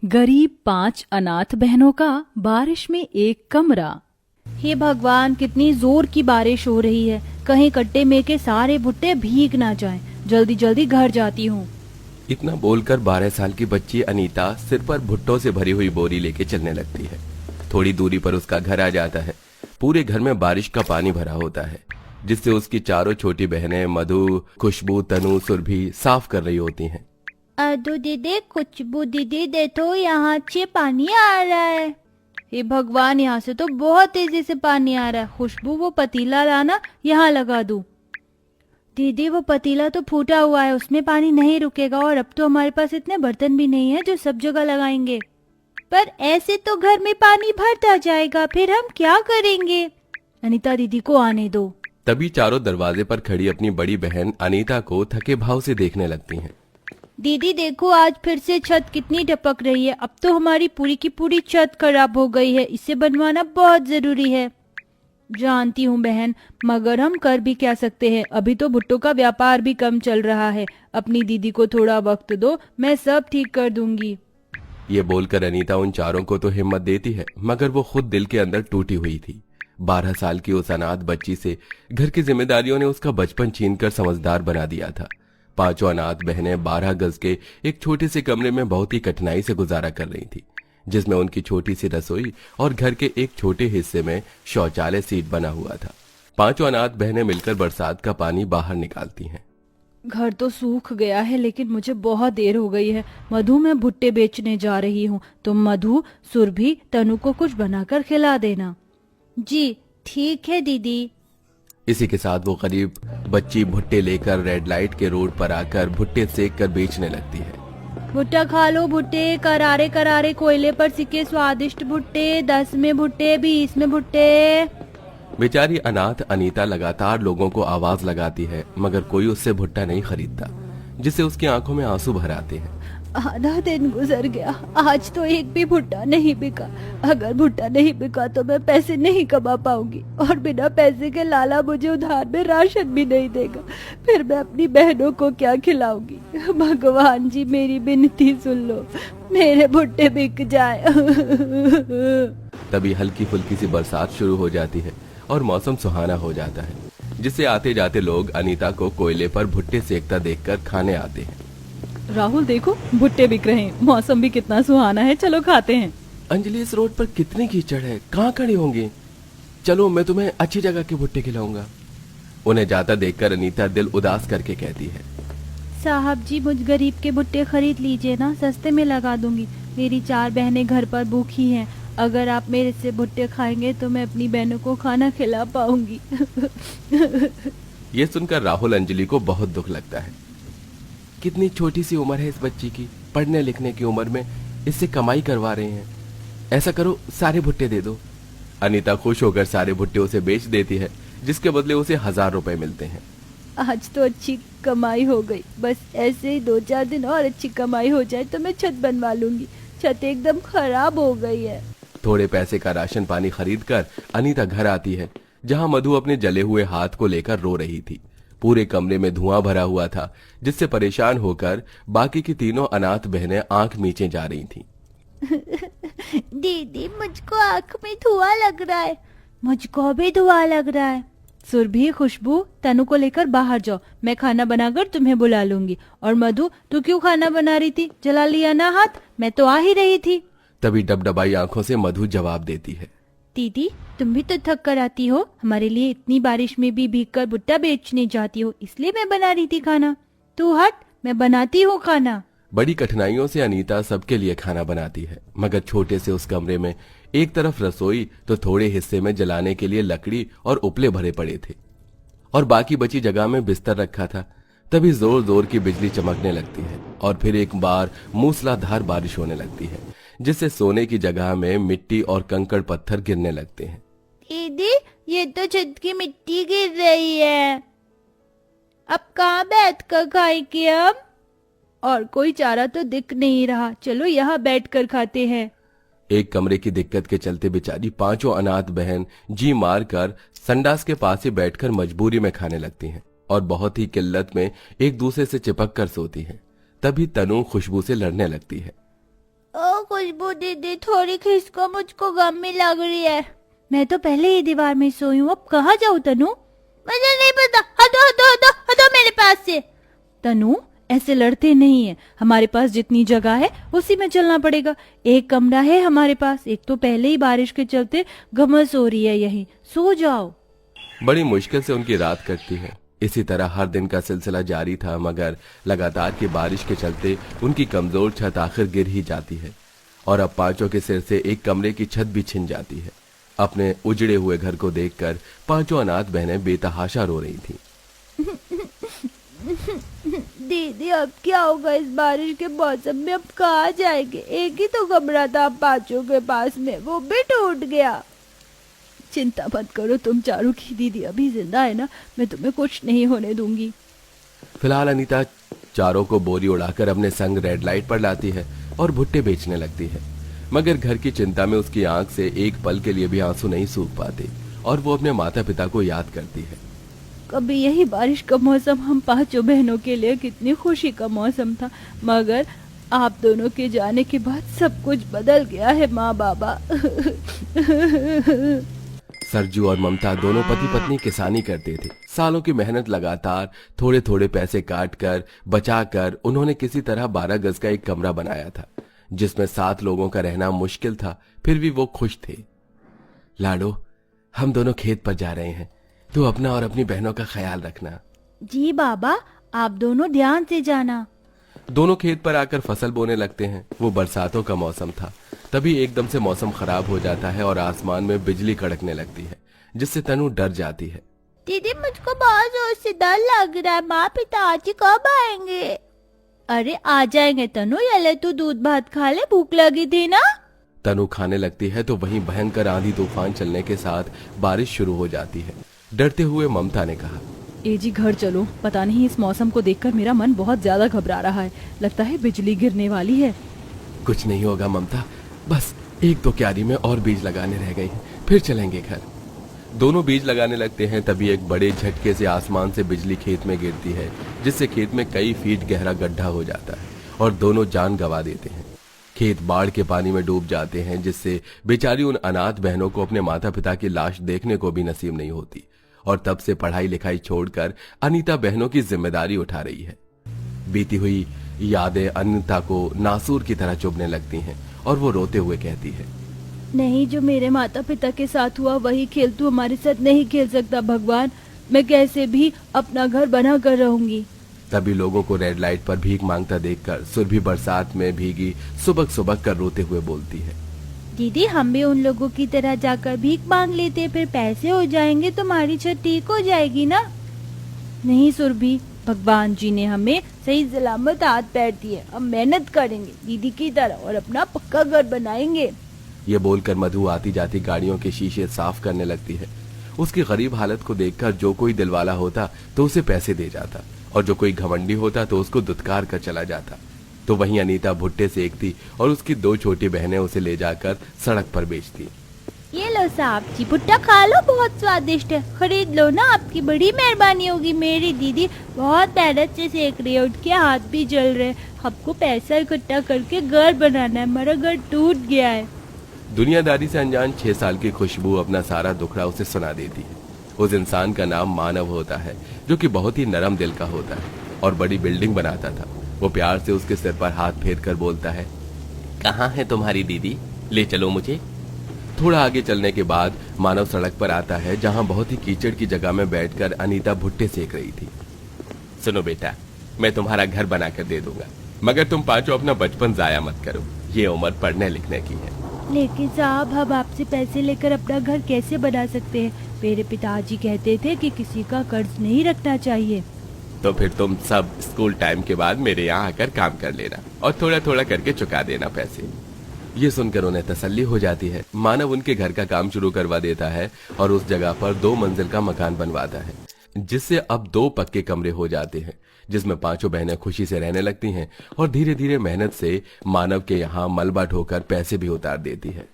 गरीब 5 अनाथ बहनों का बारिश में एक कमरा। हे भगवान, कितनी जोर की बारिश हो रही है। कहीं कट्टे में के सारे भुट्टे भीग ना जाएं। जल्दी जल्दी घर जाती हूँ। इतना बोलकर 12 साल की बच्ची अनीता सिर पर भुट्टों से भरी हुई बोरी लेके चलने लगती है। थोड़ी दूरी पर उसका घर आ जाता है। पूरे घर में बारिश का पानी भरा होता है, जिससे उसकी चारों छोटी बहनें मधु, खुशबू, तनु, सुरभि साफ कर रही होती हैं। अदू दीदी, खुशबू दीदी, देखो यहाँ से पानी आ रहा है। हे भगवान, यहाँ से तो बहुत तेजी से पानी आ रहा है। खुशबू, वो पतीला लाना, यहाँ लगा दूं। दीदी, वो पतीला तो फूटा हुआ है, उसमें पानी नहीं रुकेगा। और अब तो हमारे पास इतने बर्तन भी नहीं है जो सब जगह लगाएंगे। पर ऐसे तो घर में पानी भरता जाएगा, फिर हम क्या करेंगे? अनीता दीदी को आने दो। तभी चारों दरवाजे पर खड़ी अपनी बड़ी बहन अनीता को थके भाव से देखने लगती हैं। दीदी देखो, आज फिर से छत कितनी टपक रही है। अब तो हमारी पूरी की पूरी छत खराब हो गई है। इसे बनवाना बहुत जरूरी है। जानती हूँ बहन, मगर हम कर भी क्या सकते हैं। अभी तो भुट्टो का व्यापार भी कम चल रहा है। अपनी दीदी को थोड़ा वक्त दो, मैं सब ठीक कर दूंगी। ये बोलकर अनीता उन चारों को तो हिम्मत देती है, मगर वो खुद दिल के अंदर टूटी हुई थी। 12 साल की उस अनाथ बच्ची से घर की जिम्मेदारियों ने उसका बचपन छीनकर समझदार बना दिया था। 5 अनाथ बहनें 12 गज के एक छोटे से कमरे में बहुत ही कठिनाई से गुजारा कर रही थी, जिसमें उनकी छोटी सी रसोई और घर के एक छोटे हिस्से में शौचालय सीट बना हुआ था। 5 अनाथ बहनें मिलकर बरसात का पानी बाहर निकालती हैं। घर तो सूख गया है, लेकिन मुझे बहुत देर हो गई है। मधु, मैं भुट्टे बेचने जा रही हूँ। तुम मधु, सुरभि, तनु को कुछ बनाकर खिला देना। जी ठीक है दीदी। इसी के साथ वो गरीब बच्ची भुट्टे लेकर रेड लाइट के रोड पर आकर भुट्टे सेक कर बेचने लगती है। भुट्टा खा लो भुट्टे, करारे करारे कोयले पर सिके स्वादिष्ट भुट्टे। 10 में भुट्टे, 20 में भुट्टे। बेचारी अनाथ अनीता लगातार लोगों को आवाज लगाती है, मगर कोई उससे भुट्टा नहीं खरीदता, जिससे उसकी आंखों में आंसू भर आते हैं। आधा दिन गुजर गया, आज तो एक भी भुट्टा नहीं बिका। अगर भुट्टा नहीं बिका तो मैं पैसे नहीं कमा पाऊंगी, और बिना पैसे के लाला मुझे उधार में राशन भी नहीं देगा। फिर मैं अपनी बहनों को क्या खिलाऊंगी? भगवान जी, मेरी विनती सुन लो, मेरे भुट्टे बिक जाए। तभी हल्की फुल्की सी बरसात शुरू हो जाती है और मौसम सुहाना हो जाता है, जिससे आते जाते लोग अनीता को कोयले पर भुट्टे सेकता देखकर खाने आते हैं। राहुल देखो, भुट्टे बिक रहे हैं। मौसम भी कितना सुहाना है, चलो खाते हैं। अंजलि, इस रोड पर कितनी कीचड़ है, कहाँ खड़े होंगे? चलो, मैं तुम्हें अच्छी जगह के भुट्टे खिलाऊंगा। उन्हें जाता देखकर अनीता दिल उदास करके कहती है, साहब जी, मुझ गरीब के भुट्टे खरीद लीजिए ना, सस्ते में लगा दूंगी। मेरी 4 बहनें घर पर भूखी हैं। अगर आप मेरे से भुट्टे खाएंगे तो मैं अपनी बहनों को खाना खिला पाऊंगी। ये सुनकर राहुल अंजलि को बहुत दुख लगता है। कितनी छोटी सी उम्र है इस बच्ची की, पढ़ने लिखने की उम्र में इससे कमाई करवा रहे हैं। ऐसा करो, सारे भुट्टे दे दो। अनीता खुश होकर सारे भुट्टे उसे बेच देती है, जिसके बदले उसे 1000 रुपए मिलते हैं। आज तो अच्छी कमाई हो गई। बस ऐसे ही 2-4 दिन और अच्छी कमाई हो जाए तो मैं छत बनवा लूंगी। छत एकदम खराब हो गई है। थोड़े पैसे का राशन पानी खरीद कर अनीता घर आती है, जहां मधु अपने जले हुए हाथ को लेकर रो रही थी। पूरे कमरे में धुआं भरा हुआ था, जिससे परेशान होकर बाकी की तीनों अनाथ बहनें आंख मींचे जा रही थीं। दीदी, मुझको आंख में धुआं लग रहा है। मुझको भी धुआं लग रहा है। सुरभि, खुशबू, तनु को लेकर बाहर जाओ, मैं खाना बनाकर तुम्हें बुला लूंगी। और मधु, तू क्यों खाना बना रही थी? जला लिया ना हाथ, मैं तो आ ही रही थी। तभी डबडबाई आंखों से मधु जवाब देती है, दीदी, तुम भी तो थक कर आती हो। हमारे लिए इतनी बारिश में भी भीगकर भुट्टा बेचने जाती हो, इसलिए मैं बना रही थी खाना। तू हट, मैं बनाती हूँ खाना। बड़ी कठिनाइयों से अनीता सबके लिए खाना बनाती है, मगर छोटे से उस कमरे में एक तरफ रसोई तो थोड़े हिस्से में जलाने के लिए लकड़ी और उपले भरे पड़े थे, और बाकी बची जगह में बिस्तर रखा था। तभी जोर जोर की बिजली चमकने लगती है, और फिर एक बार मूसलाधार बारिश होने लगती है, जिससे सोने की जगह में मिट्टी और कंकड़ पत्थर गिरने लगते हैं। दीदी, ये तो छत की मिट्टी गिर रही है। अब कहाँ बैठ कर खाएंगे हम? और कोई चारा तो दिख नहीं रहा। चलो यहाँ बैठकर खाते हैं। एक कमरे की दिक्कत के चलते बेचारी 5 अनाथ बहन जी मार कर संडास के पास ही बैठकर मजबूरी में खाने लगती हैं, और बहुत ही किल्लत में एक दूसरे से चिपक कर सोती हैं। तभी तनु खुशबू से लड़ने लगती है। ओ खुशबू दीदी, थोड़ी खिसको, मुझको गमी लग रही है। मैं तो पहले ही दीवार में सोई हूँ, अब कहाँ जाऊँ तनु? मुझे नहीं पता, हटो हटो हटो हटो मेरे पास से। तनु, ऐसे लड़ते नहीं है। हमारे पास जितनी जगह है उसी में चलना पड़ेगा। एक कमरा है हमारे पास, एक तो पहले ही बारिश के चलते घमस हो रही है, यहीं सो जाओ। बड़ी मुश्किल से उनकी रात कटती है। इसी तरह हर दिन का सिलसिला जारी था, मगर लगातार की बारिश के चलते उनकी कमजोर छत आखिर गिर ही जाती है और अब पांचों के सिर से एक कमरे की छत भी छिन जाती है। अपने उजड़े हुए घर को देखकर पांचों अनाथ बहनें बेतहाशा रो रही थीं। दीदी अब क्या होगा इस बारिश के मौसम में? अब कहाँ जाएंगे? एक ही तो कमरा था पांचों के पास में, वो भी टूट गया। चिंता मत करो तुम चारों की, दीदी अभी जिंदा है ना, मैं तुम्हें कुछ नहीं होने दूंगी। फिलहाल अनीता चारों को बोरी उड़ाकर अपने संग रेड लाइट पर लाती है और भुट्टे बेचने लगती है, मगर घर की चिंता में उसकी आंख से एक पल के लिए भी आंसू नहीं सूख पाते और वो अपने माता पिता को याद करती है। कभी यही बारिश का मौसम हम पांचों बहनों के लिए कितनी खुशी का मौसम था, मगर आप दोनों के जाने के बाद सब कुछ बदल गया है माँ बाबा। सरजू और ममता दोनों पति पत्नी किसानी करते थे। सालों की मेहनत लगातार थोड़े थोड़े पैसे काट कर बचा कर उन्होंने किसी तरह 12 गज का एक कमरा बनाया था, जिसमें 7 लोगों का रहना मुश्किल था, फिर भी वो खुश थे। लाडो, हम दोनों खेत पर जा रहे हैं, तू अपना और अपनी बहनों का ख्याल रखना। जी बाबा, आप दोनों ध्यान से जाना। दोनों खेत पर आकर फसल बोने लगते हैं। वो बरसातों का मौसम था। तभी एकदम से मौसम खराब हो जाता है और आसमान में बिजली कड़कने लगती है, जिससे तनु डर जाती है। दीदी मुझको बहुत जोर से डर लग रहा है, माँ पिताजी कब आएंगे? अरे आ जाएंगे तनु, ये ले तू दूध भात खा ले, भूख लगी थी ना। तनु खाने लगती है तो वहीं भयंकर आंधी तूफान चलने के साथ बारिश शुरू हो जाती है। डरते हुए ममता ने कहा, ए जी घर चलो, पता नहीं इस मौसम को देखकर मेरा मन बहुत ज्यादा घबरा रहा है, लगता है बिजली गिरने वाली है। कुछ नहीं होगा ममता, बस 1-2 क्यारी में और बीज लगाने रह गई हैं, फिर चलेंगे घर। दोनों बीज लगाने लगते हैं। तभी एक बड़े झटके से आसमान से बिजली खेत में गिरती है, जिससे खेत में कई फीट गहरा गड्ढा हो जाता है और दोनों जान गंवा देते हैं। खेत बाढ़ के पानी में डूब जाते हैं, जिससे बेचारी उन अनाथ बहनों को अपने माता पिता की लाश देखने को भी नसीब नहीं होती और तब से पढ़ाई लिखाई छोड़कर अनीता बहनों की जिम्मेदारी उठा रही है। बीती हुई यादें अनीता को नासूर की तरह चुभने लगती हैं और वो रोते हुए कहती है, नहीं, जो मेरे माता पिता के साथ हुआ वही खेल तू हमारे साथ नहीं खेल सकता भगवान। मैं कैसे भी अपना घर बना कर रहूंगी। तभी लोगों को रेड लाइट पर भीख मांगता देखकर सुरभि बरसात में भीगी सुबक सुबक कर रोते हुए बोलती है, दीदी हम भी उन लोगों की तरह जाकर भीख मांग लेते, फिर पैसे हो जाएंगे, तुम्हारी छत ठीक हो जाएगी ना। नहीं सुरभि, भगवान जी ने हमें सही सलामत हाथ पैर दिए, हम मेहनत करेंगे दीदी की तरह और अपना पक्का घर बनाएंगे। ये बोलकर मधु आती जाती गाड़ियों के शीशे साफ करने लगती है। उसकी गरीब हालत को देखकर जो कोई दिलवाला होता तो उसे पैसे दे जाता और जो कोई घमंडी होता तो उसको दुत्कार कर चला जाता। तो वहीं अनीता भुट्टे सेकती और उसकी 2 छोटी बहनें उसे ले जाकर सड़क पर बेचती। ये लो साहब जी, भुट्टा खा लो, बहुत स्वादिष्ट है, खरीद लो ना, आपकी बड़ी मेहरबानी होगी। मेरी दीदी बहुत मेहनत से सेक रही है, उनके हाथ भी जल रहे हैं। हमको पैसा इकट्ठा करके घर बनाना है, हमारा घर टूट गया है। दुनियादारी से अनजान 6 साल की खुशबू अपना सारा दुखड़ा उसे सुना देती है। उस इंसान का नाम मानव होता है, जो कि बहुत ही नरम दिल का होता है और बड़ी बिल्डिंग बनाता था। वो प्यार से उसके सिर पर हाथ फेर कर बोलता है, कहाँ है तुम्हारी दीदी, ले चलो मुझे। थोड़ा आगे चलने के बाद मानव सड़क पर आता है, जहाँ बहुत ही कीचड़ की जगह में बैठकर अनीता भुट्टे सेक रही थी। सुनो बेटा, मैं तुम्हारा घर बना कर दे दूंगा, मगर तुम पांचों अपना बचपन जाया मत करो, ये उम्र पढ़ने लिखने की है। लेकिन साहब हम आपसे पैसे लेकर अपना घर कैसे बना सकते हैं? मेरे पिताजी कहते थे कि किसी का कर्ज नहीं रखना चाहिए। तो फिर तुम सब स्कूल टाइम के बाद मेरे यहाँ आकर काम कर लेना और थोड़ा थोड़ा करके चुका देना पैसे। ये सुनकर उन्हें तसल्ली हो जाती है। मानव उनके घर का काम शुरू करवा देता है और उस जगह पर 2 मंजिल का मकान बनवाता है, जिससे अब 2 पक्के कमरे हो जाते हैं, जिसमें पांचों बहनें खुशी से रहने लगती हैं और धीरे धीरे मेहनत से मानव के यहाँ मलबा ढोकर पैसे भी उतार देती है।